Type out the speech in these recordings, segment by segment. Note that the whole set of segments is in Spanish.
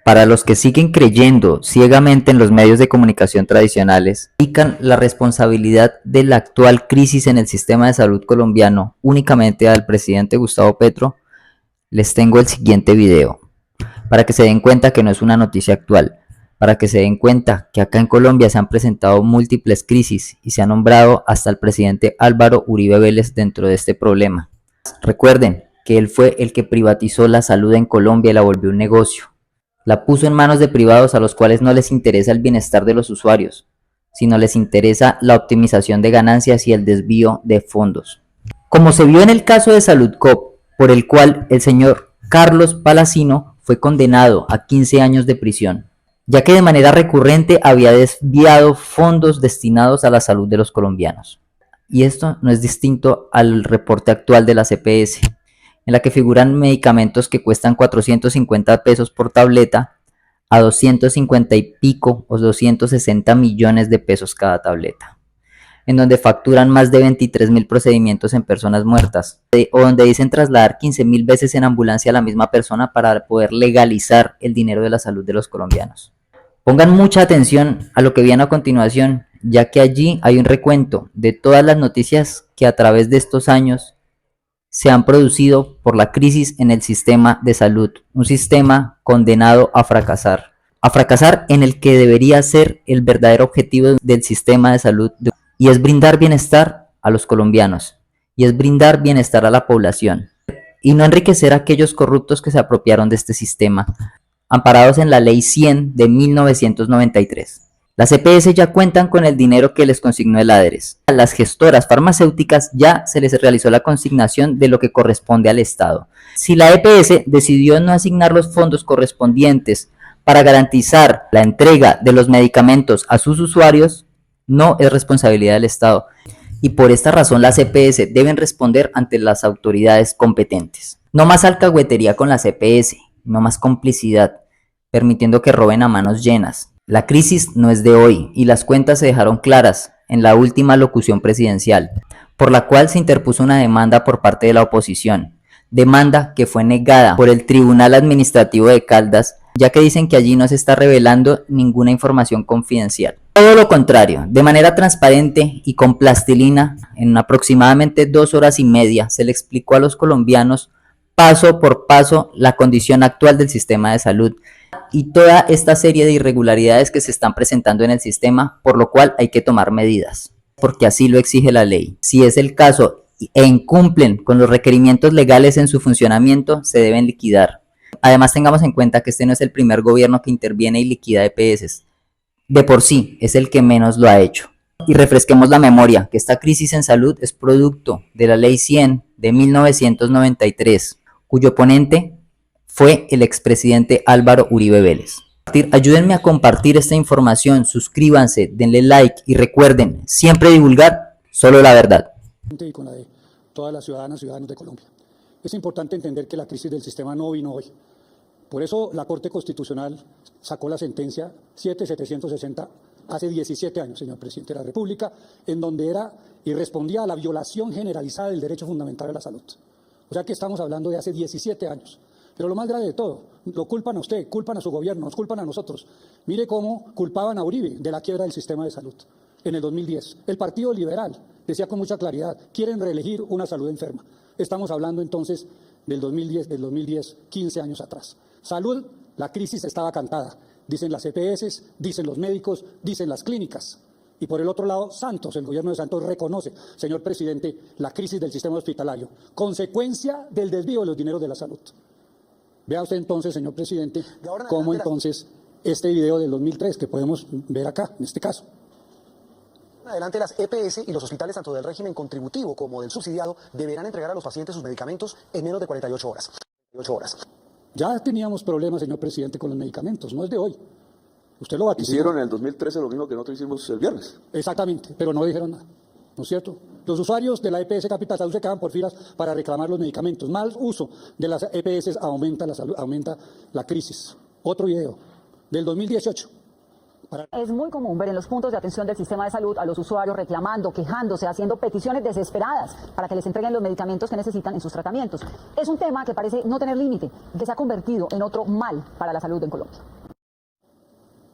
Para los que siguen creyendo ciegamente en los medios de comunicación tradicionales, dedican la responsabilidad de la actual crisis en el sistema de salud colombiano únicamente al presidente Gustavo Petro, les tengo el siguiente video, para que se den cuenta que no es una noticia actual, para que se den cuenta que acá en Colombia se han presentado múltiples crisis y se ha nombrado hasta el presidente Álvaro Uribe Vélez dentro de este problema. Recuerden que él fue el que privatizó la salud en Colombia y la volvió un negocio. La puso en manos de privados a los cuales no les interesa el bienestar de los usuarios, sino les interesa la optimización de ganancias y el desvío de fondos. Como se vio en el caso de Saludcop, por el cual el señor Carlos Palacino fue condenado a 15 años de prisión, ya que de manera recurrente había desviado fondos destinados a la salud de los colombianos. Y esto no es distinto al reporte actual de la CPS, en la que figuran medicamentos que cuestan 450 pesos por tableta a 250 y pico o 260 millones de pesos cada tableta, en donde facturan más de 23.000 procedimientos en personas muertas, o donde dicen trasladar 15.000 veces en ambulancia a la misma persona para poder legalizar el dinero de la salud de los colombianos. Pongan mucha atención a lo que viene a continuación, ya que allí hay un recuento de todas las noticias que a través de estos años se han producido por la crisis en el sistema de salud, un sistema condenado a fracasar en el que debería ser el verdadero objetivo del sistema de salud, y es brindar bienestar a los colombianos, y es brindar bienestar a la población, y no enriquecer a aquellos corruptos que se apropiaron de este sistema, amparados en la Ley 100 de 1993. Las EPS ya cuentan con el dinero que les consignó el ADRES. A las gestoras farmacéuticas ya se les realizó la consignación de lo que corresponde al Estado. Si la EPS decidió no asignar los fondos correspondientes para garantizar la entrega de los medicamentos a sus usuarios, no es responsabilidad del Estado. Y por esta razón las EPS deben responder ante las autoridades competentes. No más alcahuetería con las EPS, no más complicidad, permitiendo que roben a manos llenas. La crisis no es de hoy y las cuentas se dejaron claras en la última locución presidencial, por la cual se interpuso una demanda por parte de la oposición, demanda que fue negada por el Tribunal Administrativo de Caldas, ya que dicen que allí no se está revelando ninguna información confidencial. Todo lo contrario, de manera transparente y con plastilina, en aproximadamente 2 horas y media se le explicó a los colombianos paso por paso la condición actual del sistema de salud y toda esta serie de irregularidades que se están presentando en el sistema, por lo cual hay que tomar medidas, porque así lo exige la ley. Si es el caso e incumplen con los requerimientos legales en su funcionamiento, se deben liquidar. Además, tengamos en cuenta que este no es el primer gobierno que interviene y liquida EPS. De por sí, es el que menos lo ha hecho. Y refresquemos la memoria, que esta crisis en salud es producto de la Ley 100 de 1993, cuyo ponente fue el expresidente Álvaro Uribe Vélez. Ayúdenme a compartir esta información, suscríbanse, denle like y recuerden siempre divulgar solo la verdad. Y con la de todas las ciudadanas y ciudadanos de Colombia. Es importante entender que la crisis del sistema no vino hoy. Por eso la Corte Constitucional sacó la sentencia 7760 hace 17 años, señor presidente de la República, en donde era y respondía a la violación generalizada del derecho fundamental a la salud. O sea que estamos hablando de hace 17 años. Pero lo más grave de todo, lo culpan a usted, culpan a su gobierno, nos culpan a nosotros. Mire cómo culpaban a Uribe de la quiebra del sistema de salud en el 2010. El Partido Liberal decía con mucha claridad, quieren reelegir una salud enferma. Estamos hablando entonces del 2010, 15 años atrás. Salud, la crisis estaba cantada. Dicen las EPS, dicen los médicos, dicen las clínicas. Y por el otro lado, Santos, el gobierno de Santos reconoce, señor presidente, la crisis del sistema hospitalario, consecuencia del desvío de los dineros de la salud. Vea usted entonces, señor presidente, cómo entonces este video del 2003 que podemos ver acá, en este caso. Adelante, las EPS y los hospitales, tanto del régimen contributivo como del subsidiado, deberán entregar a los pacientes sus medicamentos en menos de 48 horas. Ya teníamos problemas, señor presidente, con los medicamentos, no es de hoy. Usted lo vaticinó. Hicieron en el 2013 lo mismo que nosotros hicimos el viernes. Exactamente, pero no dijeron nada, ¿no es cierto? Los usuarios de la EPS Capital Salud se quedan por filas para reclamar los medicamentos. Mal uso de las EPS aumenta la salud, aumenta la crisis. Otro video del 2018. Es muy común ver en los puntos de atención del sistema de salud a los usuarios reclamando, quejándose, haciendo peticiones desesperadas para que les entreguen los medicamentos que necesitan en sus tratamientos. Es un tema que parece no tener límite y que se ha convertido en otro mal para la salud en Colombia.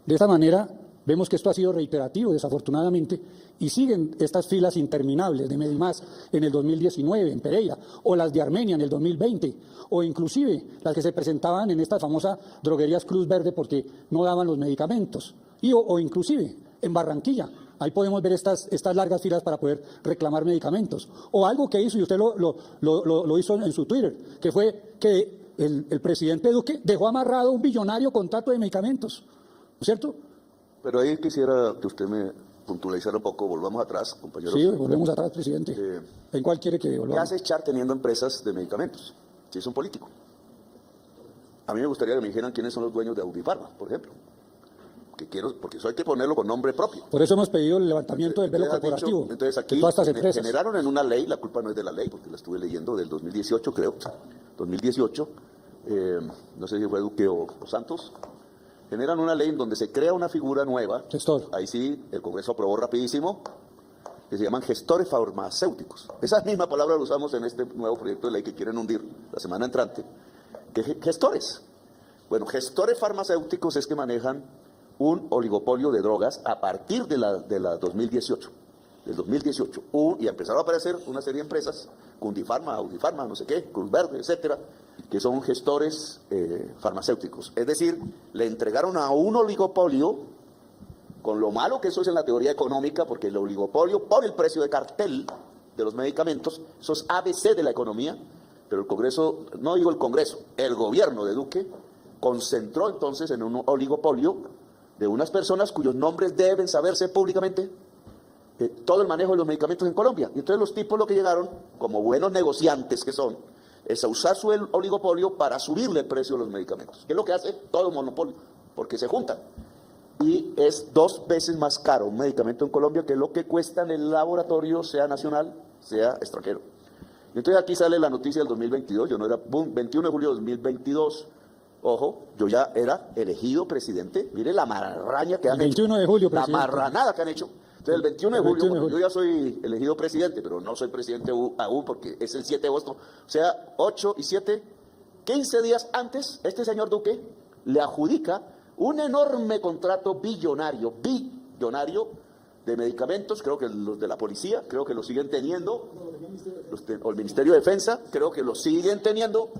De esta manera, vemos que esto ha sido reiterativo, desafortunadamente, y siguen estas filas interminables de Medimás en el 2019 en Pereira, o las de Armenia en el 2020, o inclusive las que se presentaban en estas famosas droguerías Cruz Verde porque no daban los medicamentos, o inclusive en Barranquilla. Ahí podemos ver estas largas filas para poder reclamar medicamentos. O algo que hizo, y usted lo hizo en su Twitter, que fue que el presidente Duque dejó amarrado un billonario contrato de medicamentos, ¿no es cierto? Pero ahí quisiera que usted me puntualizara un poco, volvamos atrás, compañeros. Sí, volvemos atrás, presidente. ¿En cuál quiere que ¿Qué volvamos? hace Char teniendo empresas de medicamentos? Si es un político. A mí me gustaría que me dijeran quiénes son los dueños de Audifarma, por ejemplo. Porque eso hay que ponerlo con nombre propio. Por eso hemos pedido el levantamiento del velo corporativo Entonces aquí de todas estas empresas. generaron en una ley, la culpa no es de la ley, porque la estuve leyendo del 2018, creo, 2018, no sé si fue Duque o Santos, generan una ley en donde se crea una figura nueva. Gestor. Ahí sí, el Congreso aprobó rapidísimo, que se llaman gestores farmacéuticos. Esa misma palabra la usamos en este nuevo proyecto de ley que quieren hundir la semana entrante. ¿Qué gestores? Bueno, gestores farmacéuticos es que manejan un oligopolio de drogas a partir de la 2018. Del 2018. Y empezaron a aparecer una serie de empresas, Cundifarma, Audifarma, no sé qué, Cruz Verde, etcétera, que son gestores farmacéuticos. Es decir, le entregaron a un oligopolio, con lo malo que eso es en la teoría económica, porque el oligopolio pone el precio de cartel de los medicamentos, eso es ABC de la economía, pero el Congreso, no digo el Congreso, el gobierno de Duque concentró entonces en un oligopolio de unas personas cuyos nombres deben saberse públicamente, todo el manejo de los medicamentos en Colombia. Y entonces los tipos lo que llegaron, como buenos negociantes que son, es a usar su oligopolio para subirle el precio de los medicamentos, que es lo que hace todo monopolio, porque se juntan. Y es 2 veces más caro un medicamento en Colombia que lo que cuesta en el laboratorio, sea nacional, sea extranjero. Y entonces aquí sale la noticia del 2022, yo no era, 21 de julio de 2022, ojo, yo ya era elegido presidente, mire la marraña que han El 21 hecho, de julio, la presidente. marranada que han hecho. Entonces el 21 de El julio, 21 de bueno, julio. yo ya soy elegido presidente, pero no soy presidente aún porque es el 7 de agosto, o sea, 8 y 7, 15 días antes, este señor Duque le adjudica un enorme contrato billonario de medicamentos, creo que los de la policía, creo que lo siguen teniendo, o el Ministerio de Defensa, creo que lo siguen teniendo,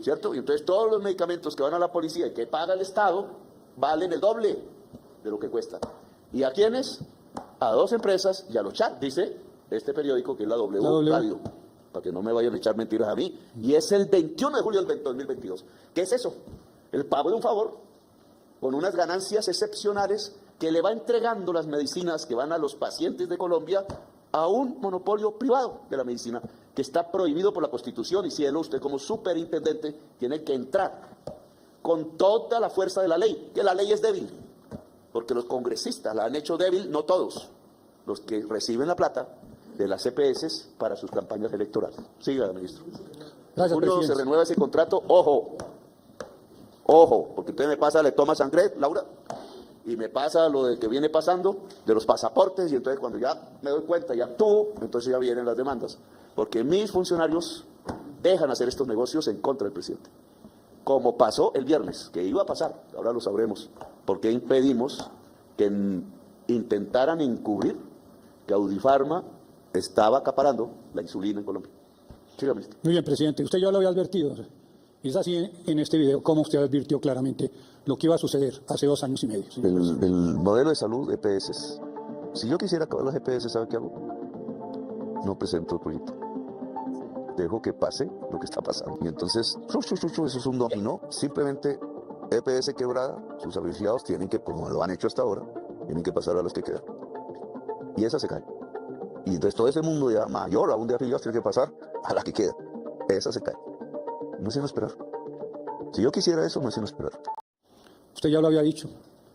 ¿cierto? Y entonces todos los medicamentos que van a la policía y que paga el Estado valen el doble de lo que cuesta. ¿Y a quiénes? A 2 empresas y a los Char, dice este periódico que es la W Radio, para que no me vayan a echar mentiras a mí. Y es el 21 de julio del 2022. ¿Qué es eso? El pago de un favor con unas ganancias excepcionales que le va entregando las medicinas que van a los pacientes de Colombia a un monopolio privado de la medicina que está prohibido por la Constitución. Y cielo, usted como superintendente tiene que entrar con toda la fuerza de la ley, que la ley es débil, porque los congresistas la han hecho débil, no todos, los que reciben la plata de las EPS para sus campañas electorales. Siga, ministro. Gracias, Junio se presidente. renueva ese contrato, ojo, porque usted me pasa, le toma sangre, Laura, y me pasa lo de que viene pasando de los pasaportes, y entonces cuando ya me doy cuenta, ya actúo, entonces ya vienen las demandas, porque mis funcionarios dejan hacer estos negocios en contra del presidente. Como pasó el viernes, que iba a pasar, ahora lo sabremos, porque impedimos que intentaran encubrir que Audifarma estaba acaparando la insulina en Colombia. Siga, ministro. Muy bien, presidente. Usted ya lo había advertido. Es así en este video como usted advirtió claramente lo que iba a suceder hace 2 años y medio. El modelo de salud EPS. Si yo quisiera acabar las EPS, ¿sabe qué hago? No presento el proyecto. Dejo que pase lo que está pasando. Y entonces, eso es un dominó. Simplemente EPS quebrada, sus afiliados tienen que, como lo han hecho hasta ahora, tienen que pasar a los que quedan. Y esa se cae. Y entonces todo ese mundo ya mayor, aún de afiliados, tiene que pasar a la que queda. Esa se cae. No es sino esperar. Si yo quisiera eso, no es sino esperar. Usted ya lo había dicho.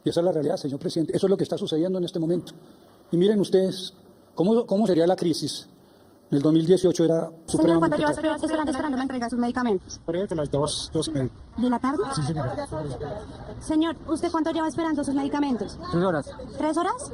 Y esa es la realidad, señor presidente. Eso es lo que está sucediendo en este momento. Y miren ustedes, ¿cómo sería la crisis En el 2018 era Señor, supremamente ¿cuánto lleva caro. esperando la entrega de sus medicamentos? Creo que las 2:30. ¿De la tarde? Sí, señora. Señor, ¿usted cuánto lleva esperando sus medicamentos? 3 horas. ¿3 horas?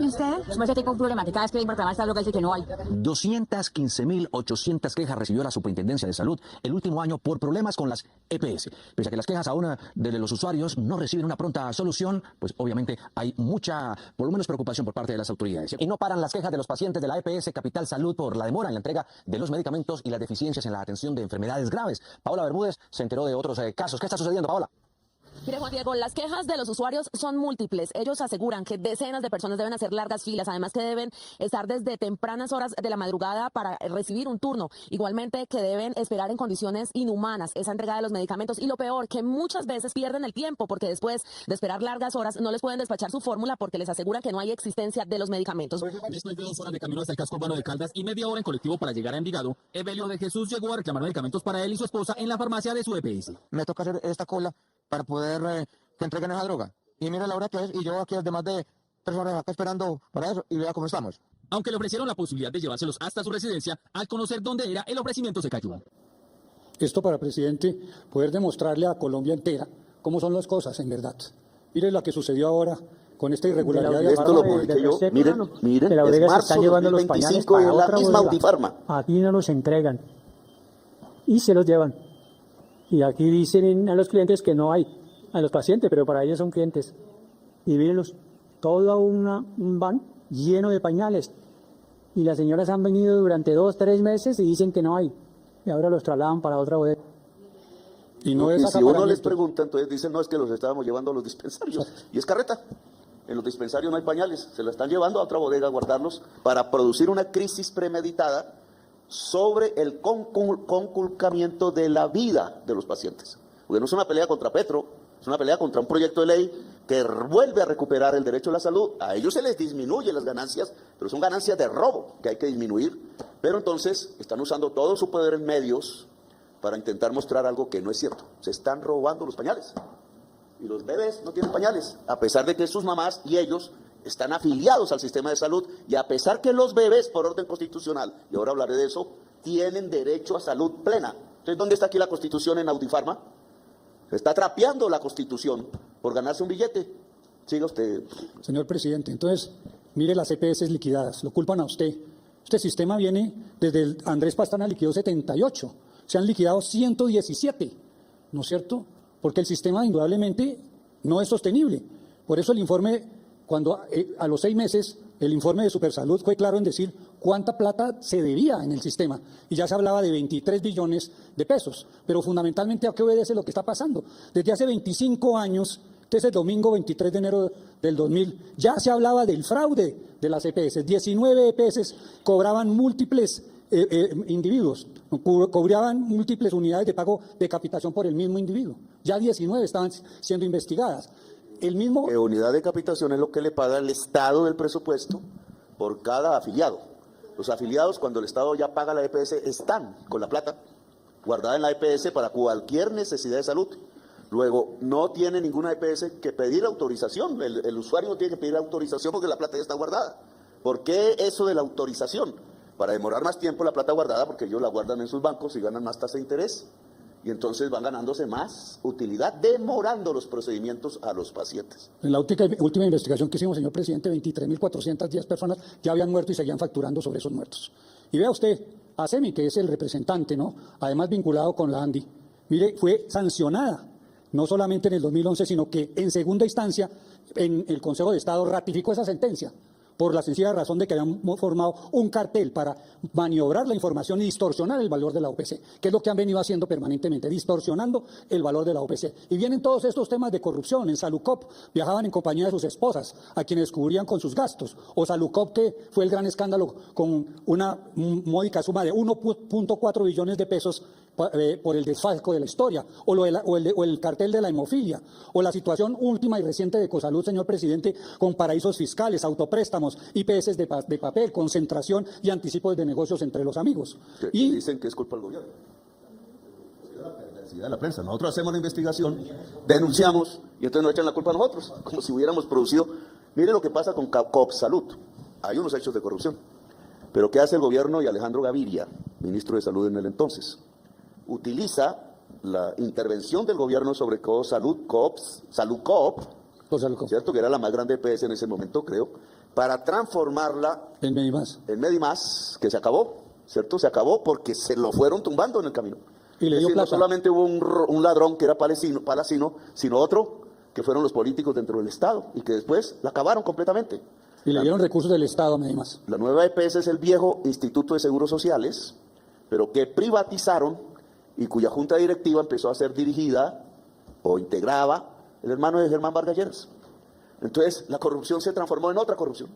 ¿Y usted? Pues me tengo un problema que cada vez que vengo a reclamar esta loca dice que no hay. 215.800 quejas recibió la Superintendencia de Salud el último año por problemas con las EPS. Pese a que las quejas aún de los usuarios no reciben una pronta solución, pues obviamente hay mucha, por lo menos, preocupación por parte de las autoridades. Y no paran las quejas de los pacientes de la EPS Capital Salud por la demora en la entrega de los medicamentos y las deficiencias en la atención de enfermedades graves. Paola Bermúdez se enteró de otros casos. ¿Qué está sucediendo, Paola? Mire, Juan Diego, las quejas de los usuarios son múltiples. Ellos aseguran que decenas de personas deben hacer largas filas, además que deben estar desde tempranas horas de la madrugada para recibir un turno. Igualmente que deben esperar en condiciones inhumanas esa entrega de los medicamentos. Y lo peor, que muchas veces pierden el tiempo porque después de esperar largas horas no les pueden despachar su fórmula porque les aseguran que no hay existencia de los medicamentos. Después de 2 horas de camino hasta el casco urbano de Caldas y media hora en colectivo para llegar a Envigado, Evelio de Jesús llegó a reclamar medicamentos para él y su esposa en la farmacia de su EPS. Me toca hacer esta cola para poder que entreguen esa droga. Y mira la hora que es, y yo aquí desde más de 3 horas acá esperando para eso, y vea cómo estamos. Aunque le ofrecieron la posibilidad de llevárselos hasta su residencia, al conocer dónde era, el ofrecimiento se cayó. Esto para, presidente, poder demostrarle a Colombia entera cómo son las cosas en verdad. Mire lo que sucedió ahora con esta irregularidad. Esto lo publiqué yo. Miren, de la es bodega se marzo están llevando los pañales 2025 y para es la otra misma bodega. Autifarma. Aquí no los entregan y se los llevan. Y aquí dicen a los clientes que no hay, a los pacientes, pero para ellos son clientes. Y mírenlos, todo un van lleno de pañales. Y las señoras han venido durante 2, 3 meses y dicen que no hay. Y ahora los trasladan para otra bodega. Y no es si uno les acaparamiento. pregunta, entonces dicen, no, es que los estábamos llevando a los dispensarios. Y es carreta. En los dispensarios no hay pañales. Se la están llevando a otra bodega a guardarlos para producir una crisis premeditada sobre el conculcamiento de la vida de los pacientes. Porque no es una pelea contra Petro, es una pelea contra un proyecto de ley que vuelve a recuperar el derecho a la salud. A ellos se les disminuye las ganancias, pero son ganancias de robo que hay que disminuir. Pero entonces están usando todo su poder en medios para intentar mostrar algo que no es cierto. Se están robando los pañales. Y los bebés no tienen pañales, a pesar de que sus mamás y ellos están afiliados al sistema de salud, y a pesar que los bebés, por orden constitucional, y ahora hablaré de eso, tienen derecho a salud plena. Entonces, ¿dónde está aquí la Constitución en Autifarma? Está trapeando la Constitución por ganarse un billete. Siga usted. Señor presidente, entonces, mire las EPS liquidadas, lo culpan a usted. Este sistema viene desde el Andrés Pastrana, liquidó 78, se han liquidado 117, ¿no es cierto? Porque el sistema indudablemente no es sostenible. Por eso el informe, cuando a los 6 meses, el informe de Supersalud fue claro en decir cuánta plata se debía en el sistema. Y ya se hablaba de 23 billones de pesos. Pero fundamentalmente, ¿a qué obedece lo que está pasando? Desde hace 25 años, desde el domingo 23 de enero del 2000, ya se hablaba del fraude de las EPS. 19 EPS cobraban múltiples individuos, cobraban múltiples unidades de pago de capitación por el mismo individuo. Ya 19 estaban siendo investigadas. El mismo... unidad de capitación es lo que le paga el Estado del presupuesto por cada afiliado. Los afiliados, cuando el Estado ya paga la EPS, están con la plata guardada en la EPS para cualquier necesidad de salud. Luego, no tiene ninguna EPS que pedir autorización. El usuario no tiene que pedir autorización porque la plata ya está guardada. ¿Por qué eso de la autorización? Para demorar más tiempo la plata guardada, porque ellos la guardan en sus bancos y ganan más tasa de interés. Y entonces van ganándose más utilidad, demorando los procedimientos a los pacientes. En la última investigación que hicimos, señor presidente, 23.410 personas ya habían muerto y seguían facturando sobre esos muertos. Y vea usted, ASEMI, que es el representante, ¿no? Además vinculado con la ANDI, mire, fue sancionada, no solamente en el 2011, sino que en segunda instancia, en el Consejo de Estado ratificó esa sentencia, por la sencilla razón de que habían formado un cartel para maniobrar la información y distorsionar el valor de la OPC, que es lo que han venido haciendo permanentemente, distorsionando el valor de la OPC. Y vienen todos estos temas de corrupción. En Salucop viajaban en compañía de sus esposas, a quienes cubrían con sus gastos. O Salucop, que fue el gran escándalo con una módica suma de 1.4 billones de pesos por el desfalco de la historia, o el cartel de la hemofilia, o la situación última y reciente de Ecosalud, señor presidente, con paraísos fiscales, autopréstamos, IPS de papel, concentración y anticipos de negocios entre los amigos. Y dicen que es culpa del gobierno. La perversidad de la prensa. Nosotros hacemos la investigación, denunciamos, y entonces nos echan la culpa a nosotros, como si hubiéramos producido. Mire lo que pasa con Copsalud. Hay unos hechos de corrupción. Pero ¿qué hace el gobierno y Alejandro Gaviria, ministro de Salud en el entonces? Utiliza la intervención del gobierno sobre Salud Coop, ¿cierto? Que era la más grande EPS en ese momento, creo, para transformarla en Medimás. En Medimás, que se acabó, ¿cierto? Se acabó porque se lo fueron tumbando en el camino. Y le dio plata. No solamente hubo un ladrón que era palacino, sino otro que fueron los políticos dentro del Estado y que después la acabaron completamente. Y le dieron recursos del Estado a Medimás. La nueva EPS es el viejo Instituto de Seguros Sociales, pero que privatizaron y cuya junta directiva empezó a ser dirigida o integraba el hermano de Germán Vargas Lleras. Entonces la corrupción se transformó en otra corrupción.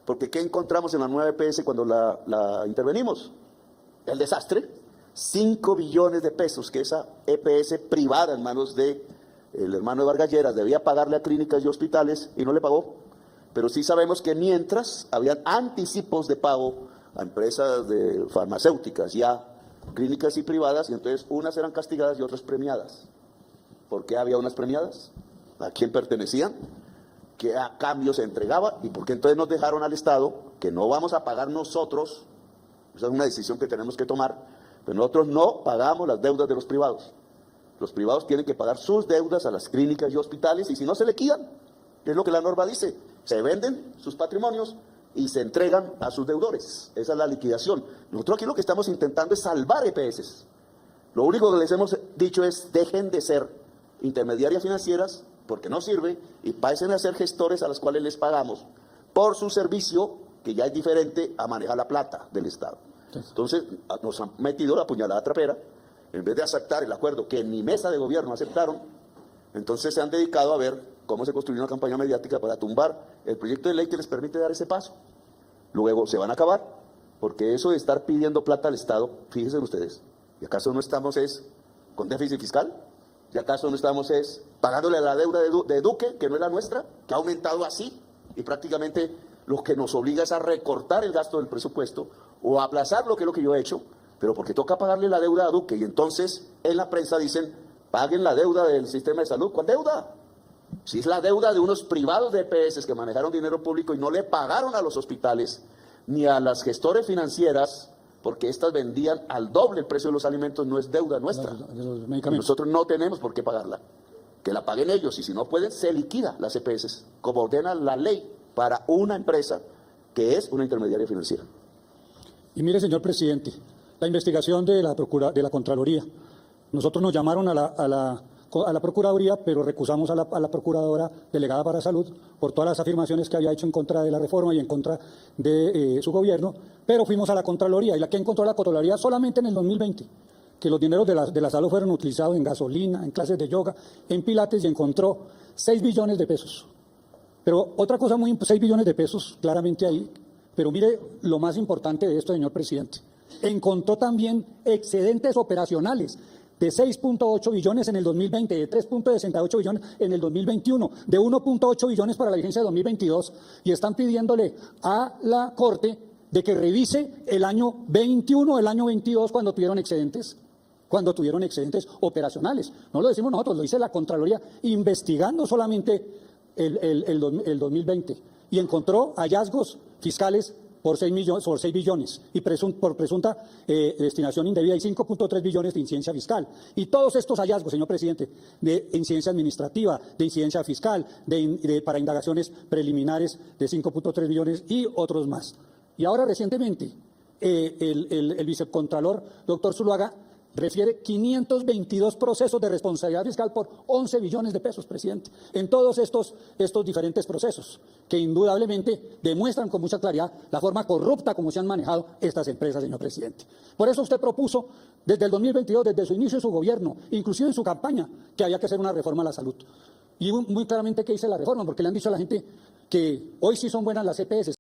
Porque ¿qué encontramos en la nueva EPS cuando la intervenimos? El desastre. 5 billones de pesos que esa EPS privada en manos de el hermano de Vargas Lleras debía pagarle a clínicas y hospitales y no le pagó. Pero sí sabemos que mientras habían anticipos de pago a empresas de farmacéuticas, ya clínicas y privadas, y entonces unas eran castigadas y otras premiadas. ¿Por qué había unas premiadas? ¿A quién pertenecían? ¿Qué a cambio se entregaba? ¿Y por qué entonces nos dejaron al Estado que no vamos a pagar nosotros? Esa es una decisión que tenemos que tomar, pero nosotros no pagamos las deudas de los privados. Los privados tienen que pagar sus deudas a las clínicas y hospitales y si no se liquidan, es lo que la norma dice, se venden sus patrimonios y se entregan a sus deudores. Esa es la liquidación. Nosotros aquí lo que estamos intentando es salvar EPS. Lo único que les hemos dicho es dejen de ser intermediarias financieras porque no sirve y pasen a ser gestores a los cuales les pagamos por su servicio que ya es diferente a manejar la plata del Estado. Entonces nos han metido la puñalada trapera. En vez de aceptar el acuerdo que en mi mesa de gobierno aceptaron, entonces se han dedicado a ver cómo se construyó una campaña mediática para tumbar el proyecto de ley que les permite dar ese paso. Luego se van a acabar, porque eso de estar pidiendo plata al Estado, fíjense ustedes, ¿y acaso no estamos con déficit fiscal? ¿Y acaso no estamos pagándole a la deuda de Duque, que no es la nuestra, que ha aumentado así? Y prácticamente lo que nos obliga es a recortar el gasto del presupuesto o a aplazar lo que es lo que yo he hecho, pero porque toca pagarle la deuda a Duque. Y entonces en la prensa dicen, paguen la deuda del sistema de salud. ¿Cuál deuda? Si es la deuda de unos privados de EPS que manejaron dinero público y no le pagaron a los hospitales ni a las gestores financieras, porque estas vendían al doble el precio de los alimentos, no es deuda nuestra. Nosotros no tenemos por qué pagarla. Que la paguen ellos y si no pueden, se liquida las EPS, como ordena la ley para una empresa que es una intermediaria financiera. Y mire, señor presidente, la investigación de la Contraloría. Nosotros nos llamaron a la Procuraduría, pero recusamos a la Procuradora Delegada para Salud por todas las afirmaciones que había hecho en contra de la reforma y en contra de su gobierno, pero fuimos a la Contraloría. ¿Y la que encontró la Contraloría? Solamente en el 2020, que los dineros de la salud fueron utilizados en gasolina, en clases de yoga, en pilates, y encontró 6 billones de pesos. Pero otra cosa 6 billones de pesos claramente ahí, pero mire lo más importante de esto, señor presidente. Encontró también excedentes operacionales de 6.8 billones en el 2020, de 3.68 billones en el 2021, de 1.8 billones para la vigencia de 2022, y están pidiéndole a la Corte de que revise el año 21, el año 22, cuando tuvieron excedentes operacionales. No lo decimos nosotros, lo dice la Contraloría, investigando solamente el 2020, y encontró hallazgos fiscales por 6 billones y por presunta destinación indebida y 5.3 billones de incidencia fiscal. Y todos estos hallazgos, señor presidente, de incidencia administrativa, de incidencia fiscal, para indagaciones preliminares de 5.3 billones y otros más. Y ahora recientemente el vicecontralor, doctor Zuluaga, refiere 522 procesos de responsabilidad fiscal por 11 billones de pesos, presidente, en todos estos diferentes procesos, que indudablemente demuestran con mucha claridad la forma corrupta como se han manejado estas empresas, señor presidente. Por eso usted propuso desde el 2022, desde su inicio de su gobierno, inclusive en su campaña, que había que hacer una reforma a la salud. Y muy claramente, ¿qué dice la reforma? Porque le han dicho a la gente que hoy sí son buenas las EPS.